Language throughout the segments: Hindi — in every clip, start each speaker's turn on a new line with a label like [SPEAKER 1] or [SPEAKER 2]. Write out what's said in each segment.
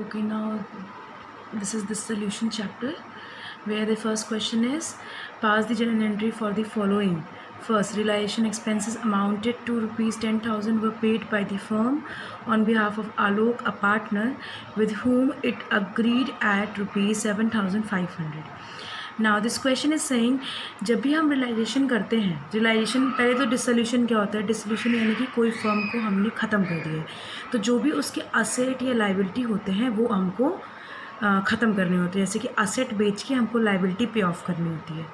[SPEAKER 1] Okay, now this is the solution chapter where the first question is pass the journal entry for the following. First, realization expenses amounted to rupees 10,000 were paid by the firm on behalf of Alok, a partner, with whom it agreed at rupees 7,500. Now this question is saying जब भी हम रियलाइजेशन करते हैं, रियलाइजेशन पहले तो डिसोल्यूशन क्या होता है, डिसोल्यूशन यानी कि कोई फर्म को हमने ख़त्म कर दिया है, तो जो भी उसके असेट या लाइबिलिटी होते हैं वो हमको ख़त्म करने होते हैं। जैसे कि असेट बेच के हमको लाइबिलिटी पे ऑफ करनी होती है।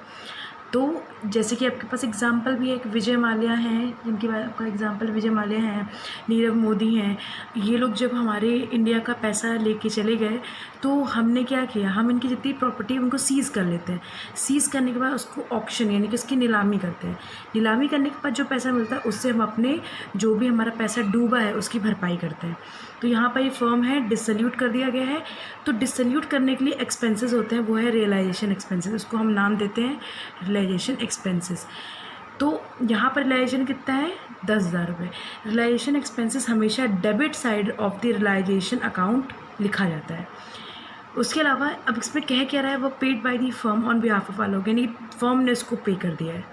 [SPEAKER 1] तो जैसे कि आपके पास एग्जांपल भी है, एक विजय माल्या हैं, जिनकी आपका एग्जांपल विजय माल्या हैं, नीरव मोदी हैं। ये लोग जब हमारे इंडिया का पैसा लेके चले गए तो हमने क्या किया, हम इनकी जितनी प्रॉपर्टी उनको सीज़ कर लेते हैं। सीज़ करने के बाद उसको ऑक्शन यानी कि उसकी नीलामी करते हैं। नीलामी करने के बाद जो पैसा मिलता है उससे हम अपने जो भी हमारा पैसा डूबा है उसकी भरपाई करते हैं। तो यहाँ पर ये फर्म है, डिसोल्यूट कर दिया गया है। तो डिसोल्यूट करने के लिए एक्सपेंसेस होते हैं, वो है रियलाइजेशन एक्सपेंसेस, उसको हम नाम देते हैं रियलाइजेशन एक्सपेंसेस। तो यहाँ पर रियलाइजेशन कितना है, 10,000 रुपये। रियलाइजेशन एक्सपेंसेस हमेशा debit side of the realisation account लिखा जाता है। उसके अलावा अब इसमें कह क्या रहा है, वो paid by the firm on behalf of Alok, यानी फर्म ने उसको पे कर दिया है।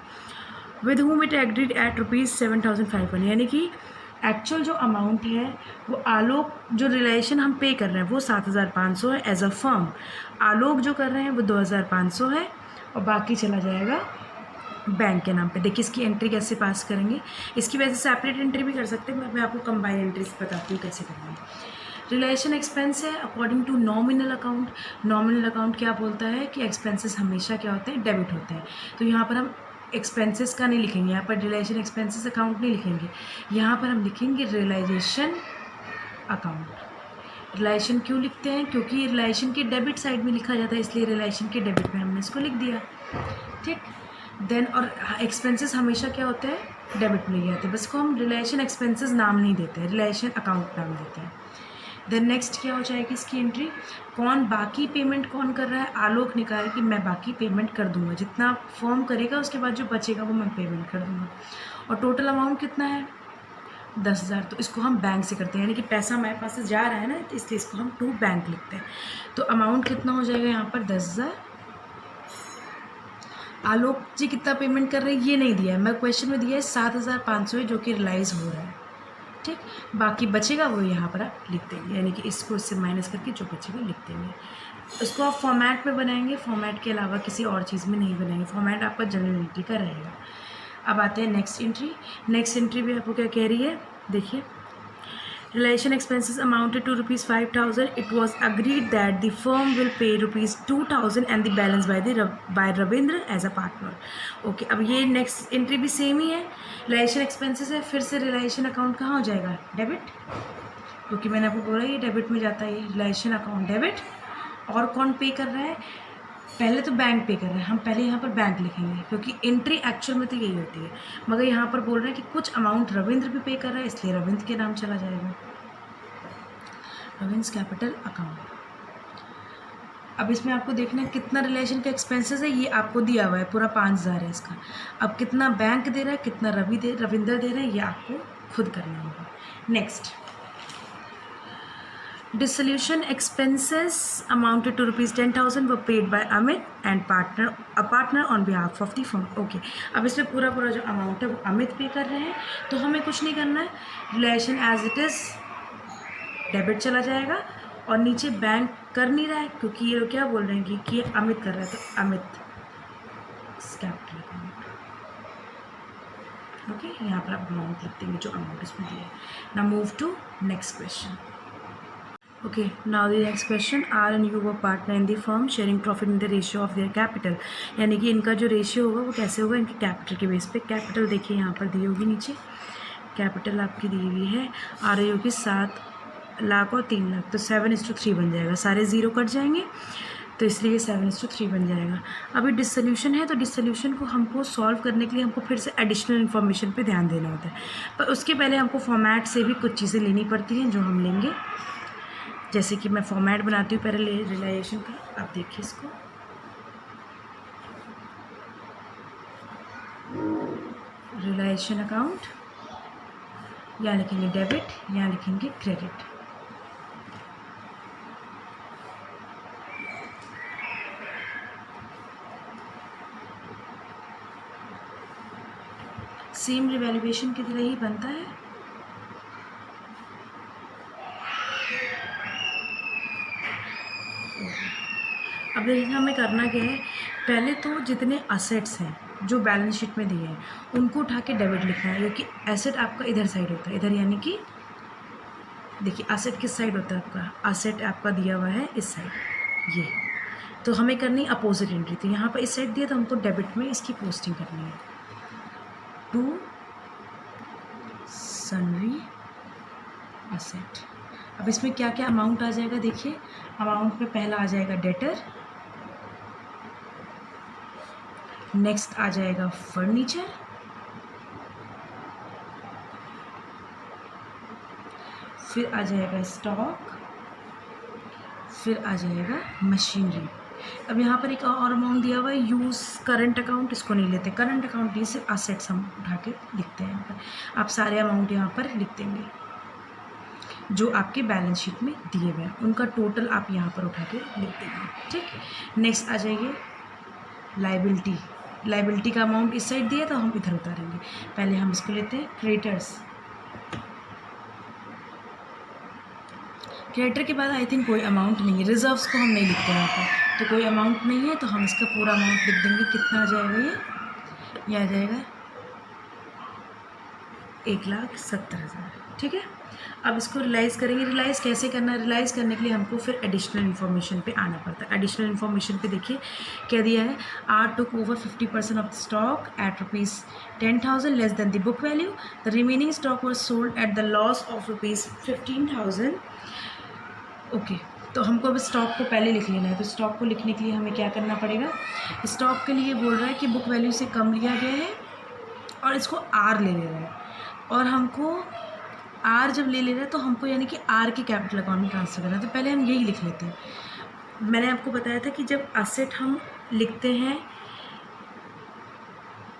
[SPEAKER 1] With whom it agreed eight rupees 7,500, यानी कि एक्चुअल जो अमाउंट है वो आलोक, जो रिलेशन हम पे कर रहे हैं वो 7,500 है एज अ फर्म। आलोक जो कर रहे हैं वो 2,500 है और बाकी चला जाएगा बैंक के नाम पे। देखिए इसकी एंट्री कैसे पास करेंगे, इसकी वजह से सेपरेट एंट्री भी कर सकते हैं, मैं आपको कंबाइन एंट्रीज बताती हूँ कैसे करना है। रिलेशन एक्सपेंस है according to nominal account. Nominal account क्या बोलता है कि एक्सपेंसेस हमेशा क्या होते हैं, डेबिट होते हैं। तो यहाँ पर हम एक्सपेंसेस का नहीं लिखेंगे, यहाँ पर रिलेशन एक्सपेंसेस अकाउंट नहीं लिखेंगे, यहाँ पर हम लिखेंगे रियलाइजेशन अकाउंट। रिलेशन क्यों लिखते हैं, क्योंकि रिलेशन के डेबिट साइड में लिखा जाता है, इसलिए रिलेशन के डेबिट में हमने इसको लिख दिया। ठीक, देन और एक्सपेंसेस हमेशा क्या होते हैं, डेबिट में लिखे जाते हैं, बस को हम रिलेशन एक्सपेंसेस नाम नहीं देते हैं, रिलेशन अकाउंट नाम देते हैं। देन नेक्स्ट क्या हो जाएगी इसकी एंट्री, कौन बाकी पेमेंट कौन कर रहा है, आलोक ने कहा है कि मैं बाकी पेमेंट कर दूंगा, जितना फॉर्म करेगा उसके बाद जो बचेगा वो मैं पेमेंट कर दूंगा। और टोटल अमाउंट कितना है, 10,000। तो इसको हम बैंक से करते हैं, यानी कि पैसा हमारे पास से जा रहा है ना, तो इसलिए इसको हम टू बैंक लिखते हैं। तो अमाउंट कितना हो जाएगा यहाँ पर 10,000। आलोक जी कितना पेमेंट कर रहे हैं ये नहीं दिया है, मैं क्वेश्चन में दिया है 7,500 है जो कि रियलाइज़ हो रहा है। ठीक, बाकी बचेगा वो यहाँ पर आप लिख देंगे, यानी कि इसको इससे माइनस करके जो बचेगा लिख देंगे। इसको आप फॉर्मेट में बनाएंगे, फॉर्मेट के अलावा किसी और चीज़ में नहीं बनाएंगे, फॉर्मेट आपका जनरल एंट्री का रहेगा। अब आते हैं नेक्स्ट एंट्री। नेक्स्ट एंट्री भी आपको क्या कह रही है, देखिए realisation expenses amounted to rupees 5,000, it was agreed that the firm will pay rupees 2,000 and the balance by Ravindra as a partner. Okay, अब ये नेक्स्ट एंट्री भी सेम ही है, रिलेशन एक्सपेंसेस है, फिर से रिलेशन अकाउंट कहाँ हो जाएगा, डेबिट, क्योंकि मैंने आपको बोला ये डेबिट में जाता है, ये रिलेशन अकाउंट डेबिट। और कौन पे कर रहा है, पहले तो बैंक पे कर रहे हैं, हम पहले यहाँ पर बैंक लिखेंगे क्योंकि एंट्री एक्चुअल में तो यही होती है, मगर यहाँ पर बोल रहे हैं कि कुछ अमाउंट रविंद्र भी पे कर रहा है, इसलिए रविंद्र के नाम चला जाएगा, रविंद्र कैपिटल अकाउंट। अब इसमें आपको देखना है कितना रिलेशन का एक्सपेंसेस है, ये आपको दिया हुआ है पूरा 5,000 है इसका। अब कितना बैंक दे रहा है, कितना रविंद्र दे रहा है, ये आपको खुद करना होगा। Next, dissolution expenses amounted to rupees 10,000 were paid by Amit and a partner on behalf of the firm. Okay, अब इसमें पूरा जो अमाउंट है वो अमित पे कर रहे हैं, तो हमें कुछ नहीं करना है, realisation as it is debit चला जाएगा और नीचे बैंक कर नहीं रहा है क्योंकि ये लोग क्या बोल रहे हैं कि ये अमित कर रहा है, तो अमित कैपिटल अकाउंट। ओके, यहाँ पर आप अमाउंट लिख देंगे जो अमाउंट इसमें दिया है। Now move to next question. Okay, now the next question, R and U were partner in the firm sharing profit in the ratio of their capital, यानी कि इनका जो रेशियो होगा वो कैसे होगा, इनके कैपिटल के बेस पे। कैपिटल देखिए यहाँ पर दी होगी नीचे, कैपिटल आपकी दी हुई है, आ रही होगी 7 लाख और 3 लाख, तो 7:3 बन जाएगा, सारे ज़ीरो कट जाएंगे तो इसलिए 7:3 बन जाएगा। अभी डिसोल्यूशन है, तो डिसोल्यूशन को हमको सॉल्व करने के लिए हमको फिर से एडिशनल इन्फॉर्मेशन पे ध्यान देना होता है, पर उसके पहले हमको फॉर्मेट से भी कुछ चीज़ें लेनी पड़ती हैं जो हम लेंगे। जैसे कि मैं फॉर्मेट बनाती हूँ पहले रियलाइजेशन का, आप देखिए इसको, रियलाइजेशन अकाउंट, यहाँ लिखेंगे डेबिट, यहाँ लिखेंगे क्रेडिट। सेम रिवैल्यूएशन की तरह ही बनता है। अब देखिए हमें करना क्या है, पहले तो जितने असेट्स हैं जो बैलेंस शीट में दिए हैं उनको उठा के डेबिट लिखना है, क्योंकि एसेट आपका इधर साइड होता है, इधर यानी कि देखिए असेट किस साइड होता है आपका, असेट आपका दिया हुआ है इस साइड, ये तो हमें करनी अपोजिट एंट्री। तो यहाँ पर इस साइड दिया तो हमको डेबिट में इसकी पोस्टिंग करनी है, टू सनरी असेट। अब इसमें क्या क्या अमाउंट आ जाएगा, देखिए अमाउंट में पहला आ जाएगा डेटर, नेक्स्ट आ जाएगा फर्नीचर, फिर आ जाएगा स्टॉक, फिर आ जाएगा मशीनरी। अब यहाँ पर एक और अमाउंट दिया हुआ है यूज़ करंट अकाउंट, इसको नहीं लेते, करंट अकाउंट नहीं, सिर्फ असेट्स हम उठा के लिखते हैं यहाँ पर। आप सारे अमाउंट यहाँ पर लिख देंगे जो आपके बैलेंस शीट में दिए हुए हैं, उनका टोटल आप यहाँ पर उठा के लिख देंगे, ठीक। नेक्स्ट आ जाइए लाइबिलिटी, लाइबिलिटी का अमाउंट इस साइड दिया तो हम इधर उतारेंगे। पहले हम इसको लेते हैं क्रेडिटर्स, क्रेडिटर के बाद आई थिंक कोई अमाउंट नहीं है, रिजर्व्स को हम नहीं लिखते यहाँ पर, तो कोई अमाउंट नहीं है, तो हम इसका पूरा अमाउंट लिख देंगे। कितना आ जाएगा ये आ जाएगा 1,70,000, ठीक है। अब इसको रियलाइज़ करेंगे, रियलाइज़ कैसे करना है, रियलाइज़ करने के लिए हमको फिर एडिशनल इन्फॉर्मेशन पे आना पड़ता है। एडिशनल इन्फॉर्मेशन पे देखिए क्या दिया है, R took over 50% of the stock at ₹10,000 less than the book value, the remaining stock was sold at the loss of ₹15,000। Okay, तो हमको अब स्टॉक को पहले लिख लेना है। तो स्टॉक को लिखने के लिए हमें क्या करना पड़ेगा, स्टॉक के लिए बोल रहा है कि बुक वैल्यू से कम लिया गया है और इसको आर ले रहा है, और हमको आर जब ले रहा है तो हमको यानी कि आर के कैपिटल अकाउंट में ट्रांसफ़र करना है। तो पहले हम यही लिख लेते हैं। मैंने आपको बताया था कि जब असेट हम लिखते हैं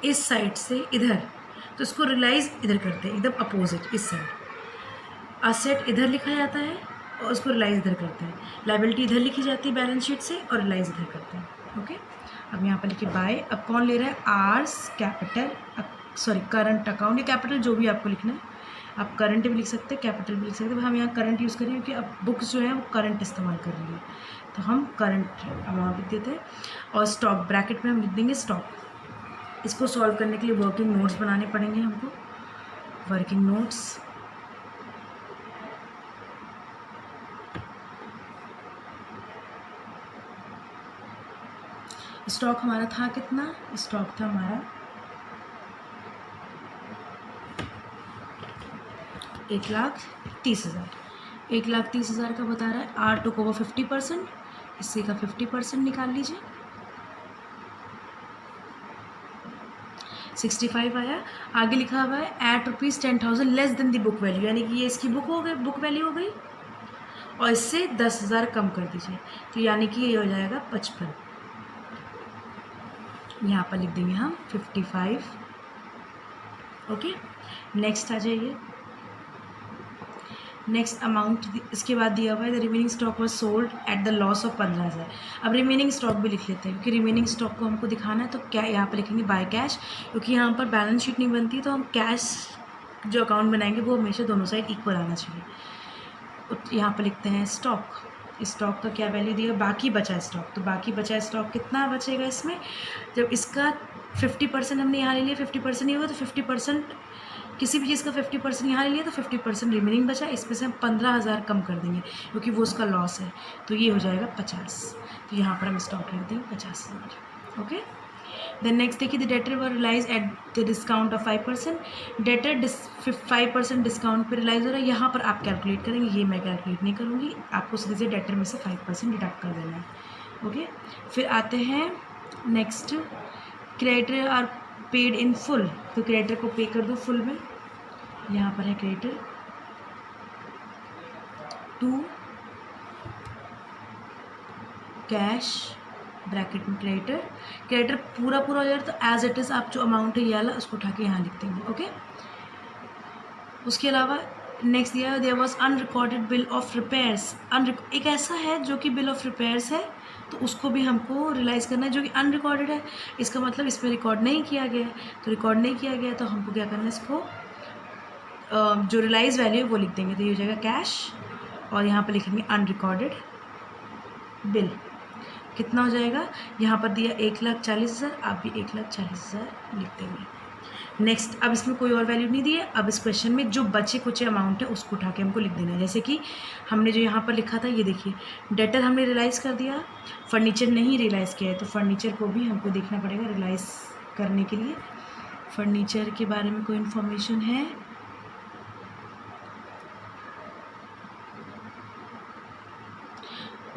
[SPEAKER 1] इस साइड से इधर, तो इसको रियलाइज़ इधर करते हैं, एकदम अपोजिट इस साइड। असेट इधर लिखा जाता है और उसको रियलाइज़ इधर करते हैं, लाइबिलिटी इधर लिखी जाती है बैलेंस शीट से और रियलाइज़ इधर करते हैं। ओके, अब यहाँ पर लिखिए बाय, अब कौन ले रहा है, R's capital, sorry current account या कैपिटल जो भी आपको लिखना है, आप करंट भी लिख सकते हैं, कैपिटल भी लिख सकते हैं। हम यहाँ करंट यूज़ करेंगे क्योंकि अब बुक्स जो है वो करंट इस्तेमाल कर रही है, तो हम करंट अमाउंट लिख देते हैं। और स्टॉक ब्रैकेट में हम लिख देंगे स्टॉक। इसको सॉल्व करने के लिए वर्किंग नोट्स बनाने पड़ेंगे हमको, वर्किंग नोट्स। स्टॉक हमारा था कितना, स्टॉक था हमारा 1,30,000। 1,30,000 का बता रहा है, आर टुक ओवर 50%, इसी का 50% निकाल लीजिए, 65 आया। आगे लिखा हुआ है at ₹10,000 less than the book value, यानी कि ये इसकी बुक हो गई, बुक वैल्यू हो गई, और इससे 10,000 कम कर दीजिए, तो यानी कि ये हो जाएगा 55। यहाँ पर लिख देंगे हम 55। ओके, नेक्स्ट आ जाइए, नेक्स्ट अमाउंट इसके बाद दिया हुआ है the remaining stock was sold at the loss of 15,000। अब रिमेनिंग स्टॉक भी लिख लेते हैं क्योंकि रिमेनिंग स्टॉक को हमको दिखाना है, तो क्या यहाँ पर लिखेंगे बाय कैश, क्योंकि यहाँ पर बैलेंस शीट नहीं बनती, तो हम कैश जो अकाउंट बनाएंगे वो हमेशा दोनों साइड इक्वल आना चाहिए। यहाँ पर लिखते हैं स्टॉक, स्टॉक का क्या वैल्यू दिया, बाकी बचा स्टॉक, तो बाकी बचा स्टॉक कितना बचेगा इसमें, जब इसका 50% हमने यहाँ ले लिया, 50% नहीं होगा तो 50%, किसी भी चीज़ का 50% यहाँ ले लिया तो 50% रिमेनिंग बचा, इसमें से हम 15,000 कम कर देंगे क्योंकि वो उसका लॉस है, तो ये हो जाएगा 50। तो यहाँ पर हम स्टॉक लिख देंगे 50,000। ओके, देन नेक्स्ट देखिए the debtor were relies at the discount of 5%, debtor 5% discount पर रिलाइज हो रहा है, यहाँ पर आप कैलकुलेट करेंगे, ये मैं कैलकुलेट नहीं करूँगी, आपको सीधे से डेटर में से 5% डिडक्ट कर देना है। ओके, फिर आते हैं next, creditor are paid in full, तो क्रेडिटर को पे कर दो फुल में, यहाँ पर है क्रेडिटर टू कैश ब्रैकेट में क्रेडिटर, क्रेडिटर पूरा हो जाए तो एज इट इज़ आप जो अमाउंट है ये वाला उसको उठा के यहाँ लिख देंगे। ओके, उसके अलावा नेक्स्ट दिया there was unrecorded bill of repairs. एक ऐसा है जो कि बिल ऑफ रिपेयर्स है, तो उसको भी हमको रियलाइज करना है, जो कि अनरिकॉर्डेड है, इसका मतलब इसमें रिकॉर्ड नहीं किया गया है। तो रिकॉर्ड नहीं किया गया है तो हमको क्या करना है, इसको जो रियलाइज वैल्यू है वो लिख देंगे। तो ये हो जाएगा कैश, और यहाँ पर लिखेंगे अनरिकॉर्डेड बिल। कितना हो जाएगा, यहाँ पर दिया 1,40,000, आप भी 1,40,000 लिख देंगे। नेक्स्ट, अब इसमें कोई और वैल्यू नहीं दी है। अब इस क्वेश्चन में जो बचे कुचे अमाउंट है उसको उठा के हमको लिख देना है। जैसे कि हमने जो यहाँ पर लिखा था, ये देखिए, डेटर हमने रियलाइज़ कर दिया, फर्नीचर नहीं रियलाइज़ किया है, तो फर्नीचर को भी हमको देखना पड़ेगा रियलाइज़ करने के लिए। फर्नीचर के बारे में कोई इन्फॉर्मेशन है?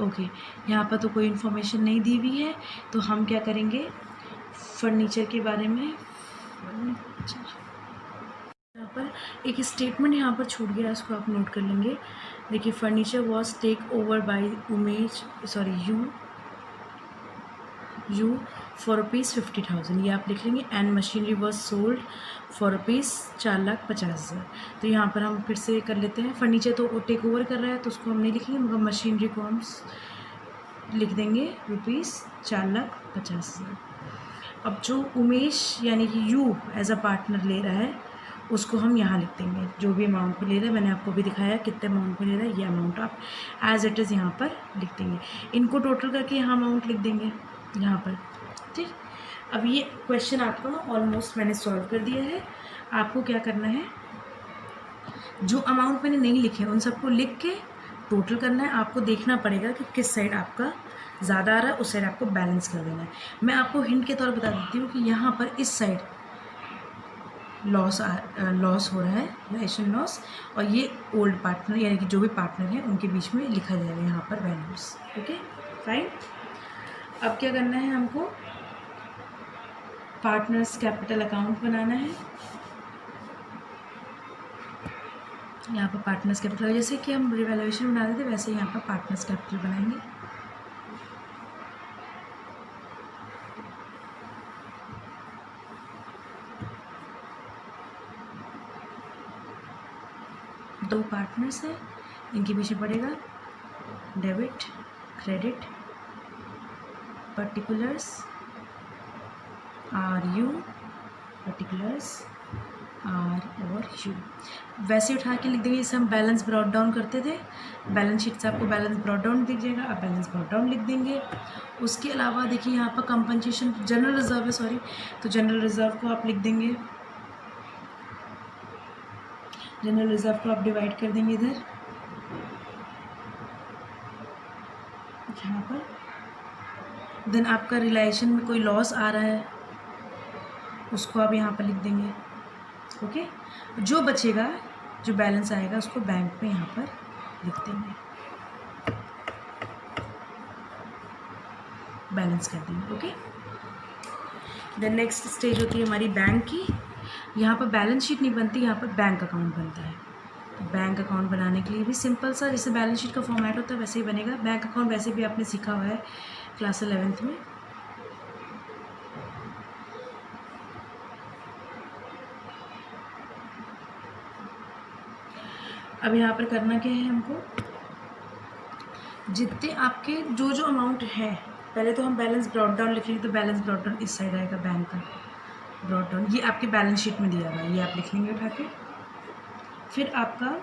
[SPEAKER 1] ओके, यहाँ पर तो कोई इन्फॉर्मेशन नहीं दी हुई है, तो हम क्या करेंगे, फर्नीचर के बारे में, यहाँ पर एक स्टेटमेंट यहाँ पर छूट गया, इसको आप नोट कर लेंगे। देखिए, furniture was take over by you for rupees 50,000, ये आप लिख लेंगे। And machinery was sold for rupees 4,50,000। तो यहाँ पर हम फिर से कर लेते हैं, फर्नीचर तो टेक ओवर कर रहा है तो उसको हम नहीं लिखेंगे, मगर मशीनरी को हम लिख देंगे रुपीज़ 4,50,000। अब जो उमेश यानी कि यू एज अ पार्टनर ले रहा है, उसको हम यहाँ लिख देंगे, जो भी अमाउंट पे ले रहा है। मैंने आपको भी दिखाया कितने अमाउंट पे ले रहा है, ये अमाउंट आप एज इट इज़ यहाँ पर लिख देंगे। इनको टोटल करके यहाँ अमाउंट लिख देंगे यहाँ पर, ठीक। अब ये क्वेश्चन आपका ऑलमोस्ट मैंने सॉल्व कर दिया है। आपको क्या करना है, जो अमाउंट मैंने नहीं लिखे उन सबको लिख के टोटल करना है। आपको देखना पड़ेगा कि किस साइड आपका ज़्यादा आ रहा है, उस साइड आपको बैलेंस कर देना है। मैं आपको हिंट के तौर पर बता देती हूँ कि यहाँ पर इस साइड लॉस हो रहा है, रिलेशन लॉस, और ये ओल्ड पार्टनर यानी कि जो भी पार्टनर है उनके बीच में लिखा जाएगा यहाँ पर वैल्यूज़। Okay fine. अब क्या करना है, हमको पार्टनर्स कैपिटल अकाउंट बनाना है। यहाँ पर पार्टनर्स कैपिटल, जैसे कि हम रिवैल्यूएशन बना रहे थे वैसे यहाँ पर पार्टनर्स कैपिटल बनाएंगे। दो पार्टनर्स हैं, इनके पीछे पड़ेगा debit credit particulars are you, particulars are और यू, वैसे उठा के लिख देंगे जैसे हम बैलेंस ब्रॉट डाउन करते थे। बैलेंस शीट से आपको बैलेंस ब्रॉट डाउन दिख जाएगा, आप बैलेंस ब्रॉट डाउन लिख देंगे। उसके अलावा देखिए यहाँ पर कंपनसेशन जनरल रिजर्व है, सॉरी, तो जनरल रिजर्व को आप लिख देंगे, जनरल रिजर्व को आप डिवाइड कर देंगे इधर यहाँ पर। देन आपका रिलायशन में कोई लॉस आ रहा है उसको आप यहाँ पर लिख देंगे। ओके, जो बचेगा, जो बैलेंस आएगा उसको बैंक में यहाँ पर लिख देंगे, बैलेंस कर देंगे। ओके, देन नेक्स्ट स्टेज होती है हमारी बैंक की। यहाँ पर बैलेंस शीट नहीं बनती, यहाँ पर बैंक अकाउंट बनता है। तो बैंक अकाउंट बनाने के लिए भी सिंपल सा, जैसे बैलेंस शीट का फॉर्मेट होता है वैसे ही बनेगा। बैंक अकाउंट वैसे भी आपने सीखा हुआ है क्लास 11th में। अब यहाँ पर करना क्या है, हमको जितने आपके जो जो अमाउंट है, पहले तो हम बैलेंस ब्रॉट डाउन लिखेंगे, तो बैलेंस ब्रॉट डाउन इस साइड आएगा, बैंक का ब्रॉट डाउन, ये आपके बैलेंस शीट में दिया हुआ है, ये आप लिख लेंगे उठा के। फिर आपका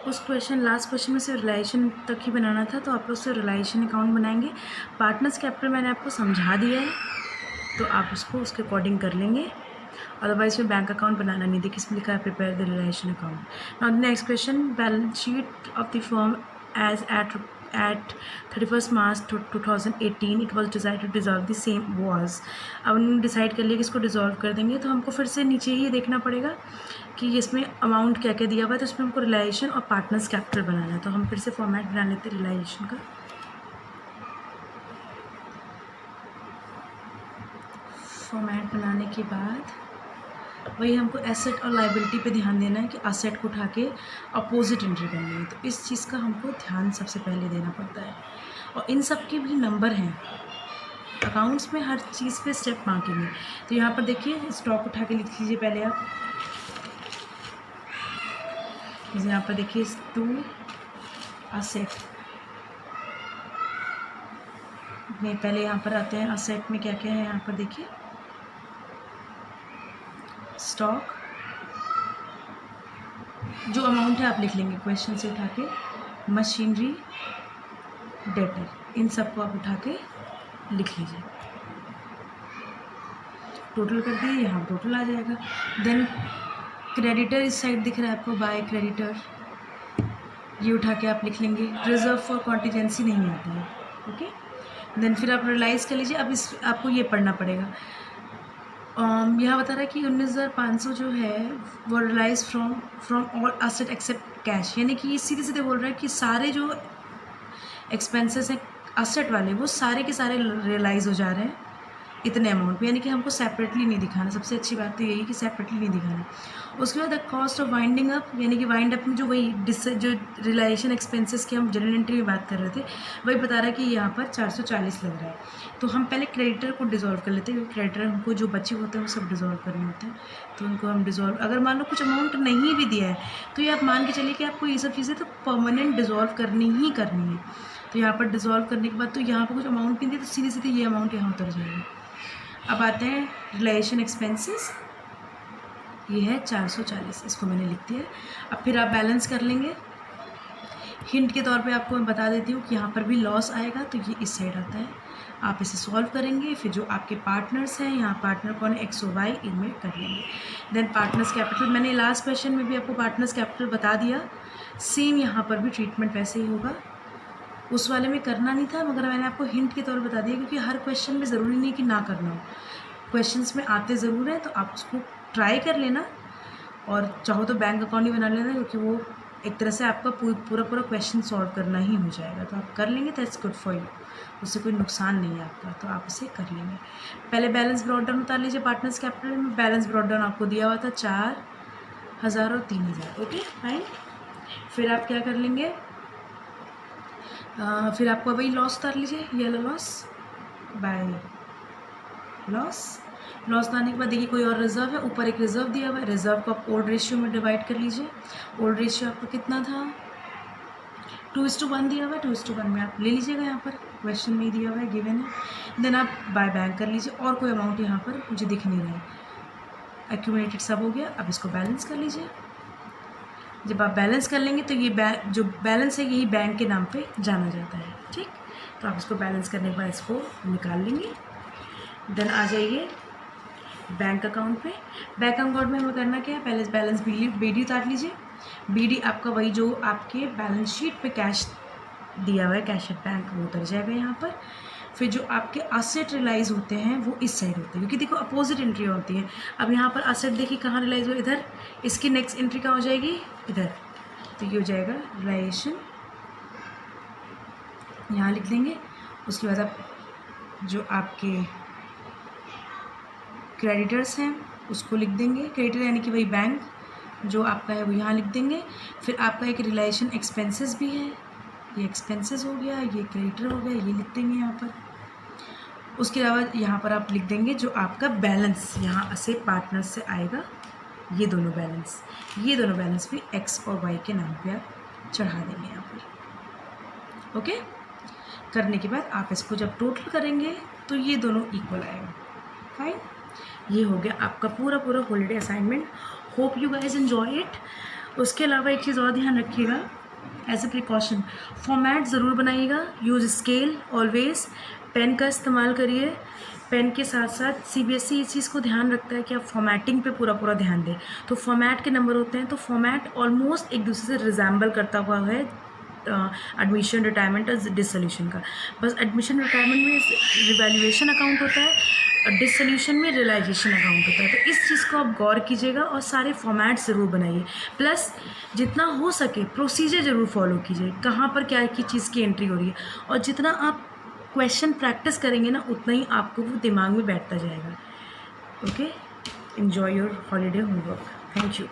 [SPEAKER 1] उस क्वेश्चन, लास्ट क्वेश्चन में से रिलेशन तक ही बनाना था, तो आप उससे रिलेशन अकाउंट बनाएंगे। पार्टनर्स कैपिटल मैंने आपको समझा दिया है, तो आप उसको उसके अकॉर्डिंग कर लेंगे। अदरवाइज में बैंक अकाउंट बनाना नहीं, देखिए इसमें लिखा है prepare the realisation account. Now next question, balance sheet of the firm as at 31st March 2018 it was decide to dissolve the same was. अब उन्होंने डिसाइड कर लिया कि इसको डिजॉल्व कर देंगे, तो हमको फिर से नीचे ही देखना पड़ेगा कि इसमें अमाउंट क्या क्या दिया हुआ है, तो इसमें हमको रिलायशन और पार्टनर्स कैपिटल बनाना है। तो हम फिर से फॉर्मेट बना लेते हैं रिलायशन का। फॉर्मेट बनाने के बाद वही हमको एसेट और लाइबिलिटी पे ध्यान देना है कि असेट को उठा के अपोजिट एंट्री करनी है। तो इस चीज़ का हमको ध्यान सबसे पहले देना पड़ता है, और इन सब के भी नंबर हैं अकाउंट्स में, हर चीज़ पे स्टेप मांगेंगे। तो यहाँ पर देखिए स्टॉक उठा के लिख लीजिए पहले आप, जैसे यहाँ पर देखिए टू असेट में, पहले यहाँ पर आते हैं असेट में क्या क्या है। यहाँ पर देखिए स्टॉक, जो अमाउंट है आप लिख लेंगे क्वेश्चन से उठा के, मशीनरी, डेटर, इन सबको आप उठा के लिख लीजिए। टोटल कर दिए, यहाँ टोटल आ जाएगा। देन क्रेडिटर इस साइड दिख रहा है आपको, बाय क्रेडिटर, ये उठा के आप लिख लेंगे। रिजर्व फॉर कॉन्टीजेंसी नहीं आता है, ओके। देन फिर आप रियलाइज़ कर लीजिए। अब इस आपको ये पढ़ना पड़ेगा, यहाँ बता रहा है कि 19,500 जो है वो realise from all asset except cash, यानी कि ये सीधे सीधे बोल रहा है कि सारे जो एक्सपेंसेस हैं असेट वाले वो सारे के सारे रियलाइज़ हो जा रहे हैं इतने अमाउंट पे, यानी कि हमको सेपरेटली नहीं दिखाना। सबसे अच्छी बात तो यही कि सेपरेटली नहीं दिखाना। उसके बाद the cost of winding up, यानी कि वाइंड अप में जो वही जो रियलाइजेशन एक्सपेंसेस की हम जनरल एंट्री में बात कर रहे थे, वही बता रहा है कि यहाँ पर 440 लग रहा है। तो हम पहले क्रेडिटर को डिज़ोल्व कर लेते हैं, क्योंकि क्रेडिटर हमको जो बचे होते हैं वो सब डिज़ोल्व करने होते हैं। तो उनको हम डिज़ोल्व, अगर मान लो कुछ अमाउंट नहीं भी दिया है तो ये आप मान के चलिए कि आपको ये सब चीज़ें तो परमानेंट डिज़ोल्व करनी ही करनी है। तो यहाँ पर डिज़ोल्व करने के बाद तो यहाँ पर कुछ अमाउंट नहीं दिया, तो सीधे सीधे ये अमाउंट यहाँ उतर जाएगा। अब आते हैं रिलेशन एक्सपेंसेस, ये है 440, इसको मैंने लिख दिया। अब फिर आप बैलेंस कर लेंगे। हिंट के तौर पे आपको मैं बता देती हूँ कि यहाँ पर भी लॉस आएगा, तो ये इस साइड आता है। आप इसे सॉल्व करेंगे, फिर जो आपके पार्टनर्स हैं, यहाँ पार्टनर कौन है, एक्स और वाई, इनमें कर लेंगे। देन पार्टनर्स कैपिटल, मैंने लास्ट क्वेश्चन में भी आपको पार्टनर्स कैपिटल बता दिया। सेम यहाँ पर भी ट्रीटमेंट वैसे ही होगा, उस वाले में करना नहीं था, मगर मैंने आपको हिंट के तौर पर बता दिया, क्योंकि हर क्वेश्चन में ज़रूरी नहीं कि ना करना हो, क्वेश्चंस में आते ज़रूर हैं, तो आप उसको ट्राई कर लेना, और चाहो तो बैंक अकाउंट ही बना लेना, क्योंकि वो एक तरह से आपका पूरा क्वेश्चन सॉल्व करना ही हो जाएगा। तो आप कर लेंगे, दैट्स गुड फॉर यू, उससे कोई नुकसान नहीं है आपका, तो आप इसे कर लेंगे। पहले बैलेंस ब्रॉड डाउन उतार लीजिए। पार्टनर्स कैपिटल में बैलेंस ब्रॉड डाउन आपको दिया हुआ था 4,000 और 3,000, ओके फाइन। फिर आप क्या कर लेंगे, फिर आपको वही लॉस उतार लीजिए, ये लॉस बाय लॉस लाने के बाद देखिए कोई और रिजर्व है, ऊपर एक रिजर्व दिया हुआ है, रिजर्व को आप ओल्ड रेशियो में डिवाइड कर लीजिए। ओल्ड रेशियो आपको कितना था, 2:1 दिया हुआ है, 2:1 में आप ले लीजिएगा, यहाँ पर क्वेश्चन में ही दिया हुआ है, गिवन है। देन आप बाय बैंक कर लीजिए, और कोई अमाउंट यहाँ पर मुझे दिख नहीं रहा है, एक्यूमुलेटेड सब हो गया। अब इसको बैलेंस कर लीजिए। जब आप बैलेंस कर लेंगे तो ये जो बैलेंस है यही बैंक के नाम पे जाना जाता है, ठीक। तो आप इसको बैलेंस करने के बाद इसको निकाल लेंगे। देन आ जाइए बैंक अकाउंट पे। बैंक अकाउंट में हमें करना क्या है, पहले बैलेंस BD उतार लीजिए। BD आपका वही जो आपके बैलेंस शीट पे कैश दिया हुआ है, कैश एट बैंक, वो उतर जाएगा यहाँ पर। फिर जो आपके असेट रियलाइज़ होते हैं वो इस साइड होते हैं, क्योंकि देखो अपोजिट एंट्री होती है। अब यहाँ पर असेट देखिए कहाँ रियलाइज़ हुआ, इधर। इसकी नेक्स्ट एंट्री कहाँ हो जाएगी, इधर। तो ये हो जाएगा रियलाइजेशन, यहाँ लिख देंगे। उसके बाद आप जो आपके क्रेडिटर्स हैं उसको लिख देंगे, क्रेडिटर यानी कि वही बैंक जो आपका है वो यहाँ लिख देंगे। फिर आपका एक रियलाइजेशन एक्सपेंसेस भी है, ये एक्सपेंसेस हो गया, ये क्रेडिटर हो गया, ये लिख देंगे यहाँ पर। उसके अलावा यहाँ पर आप लिख देंगे जो आपका बैलेंस यहाँ से पार्टनर्स से आएगा, ये दोनों बैलेंस भी एक्स और वाई के नाम पे आप चढ़ा देंगे यहाँ पर, ओके। करने के बाद आप इसको जब टोटल करेंगे तो ये दोनों इक्वल आएगा, फाइन। ये हो गया आपका पूरा holiday assignment. Hope you guys enjoy it. उसके अलावा एक चीज़ और ध्यान रखिएगा, एज ए प्रिकॉशन फॉर्मेट ज़रूर बनाइएगा, यूज़ स्केल ऑलवेज, पेन का इस्तेमाल करिए। पेन के साथ साथ CBSE इस चीज़ को ध्यान रखता है कि आप फॉर्मेटिंग पे पूरा ध्यान दें। तो फॉर्मेट के नंबर होते हैं, तो फॉर्मेट ऑलमोस्ट एक दूसरे से रिजेंबल करता हुआ है एडमिशन, रिटायरमेंट और डिसोल्यूशन का। बस एडमिशन रिटायरमेंट में रिवैल्यूएशन अकाउंट होता है, डिसोल्यूशन में रियलाइजेशन अकाउंट होता है। तो इस चीज़ को आप गौर कीजिएगा और सारे फॉर्मेट ज़रूर बनाइए। प्लस जितना हो सके प्रोसीजर ज़रूर फॉलो कीजिए, कहाँ पर क्या की चीज़ की एंट्री हो रही है। और जितना आप क्वेश्चन प्रैक्टिस करेंगे ना, उतना ही आपको वो दिमाग में बैठता जाएगा, okay. enjoy your holiday homework. Thank you.